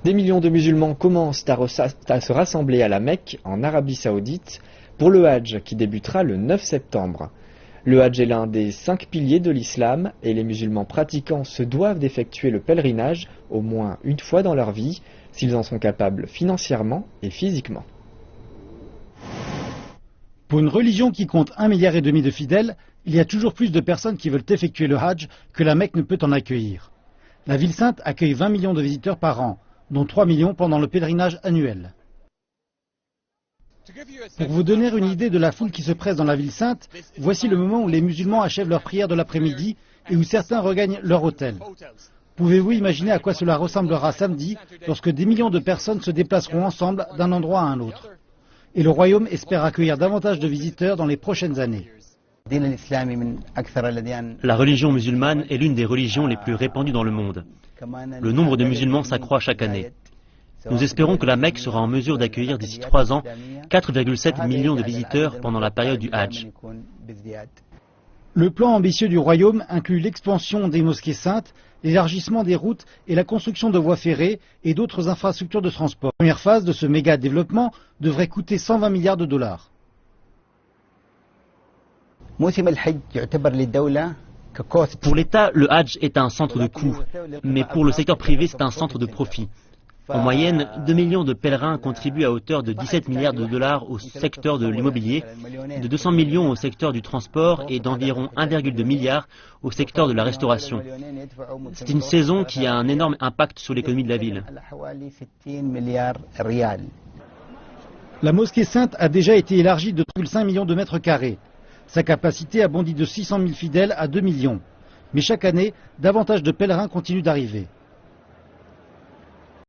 Des millions de musulmans commencent à se rassembler à la Mecque, en Arabie Saoudite, pour le Hadj qui débutera le 9 septembre. Le Hadj est l'un des 5 piliers de l'islam et les musulmans pratiquants se doivent d'effectuer le pèlerinage au moins une fois dans leur vie, s'ils en sont capables financièrement et physiquement. Pour une religion qui compte 1,5 milliard de fidèles, il y a toujours plus de personnes qui veulent effectuer le Hadj que la Mecque ne peut en accueillir. La ville sainte accueille 20 millions de visiteurs par an, dont 3 millions pendant le pèlerinage annuel. Pour vous donner une idée de la foule qui se presse dans la ville sainte, voici le moment où les musulmans achèvent leur prière de l'après-midi et où certains regagnent leur hôtel. Pouvez-vous imaginer à quoi cela ressemblera samedi lorsque des millions de personnes se déplaceront ensemble d'un endroit à un autre? Et le royaume espère accueillir davantage de visiteurs dans les prochaines années. La religion musulmane est l'une des religions les plus répandues dans le monde. Le nombre de musulmans s'accroît chaque année. Nous espérons que la Mecque sera en mesure d'accueillir d'ici 3 ans 4,7 millions de visiteurs pendant la période du Hadj. Le plan ambitieux du royaume inclut l'expansion des mosquées saintes, l'élargissement des routes et la construction de voies ferrées et d'autres infrastructures de transport. La première phase de ce méga développement devrait coûter 120 milliards de dollars. Pour l'État, le Hadj est un centre de coût, mais pour le secteur privé, c'est un centre de profit. En moyenne, 2 millions de pèlerins contribuent à hauteur de 17 milliards de dollars au secteur de l'immobilier, de 200 millions au secteur du transport et d'environ 1,2 milliard au secteur de la restauration. C'est une saison qui a un énorme impact sur l'économie de la ville. La mosquée sainte a déjà été élargie de 3,5 millions de mètres carrés. Sa capacité a bondi de 600 000 fidèles à 2 millions. Mais chaque année, davantage de pèlerins continuent d'arriver.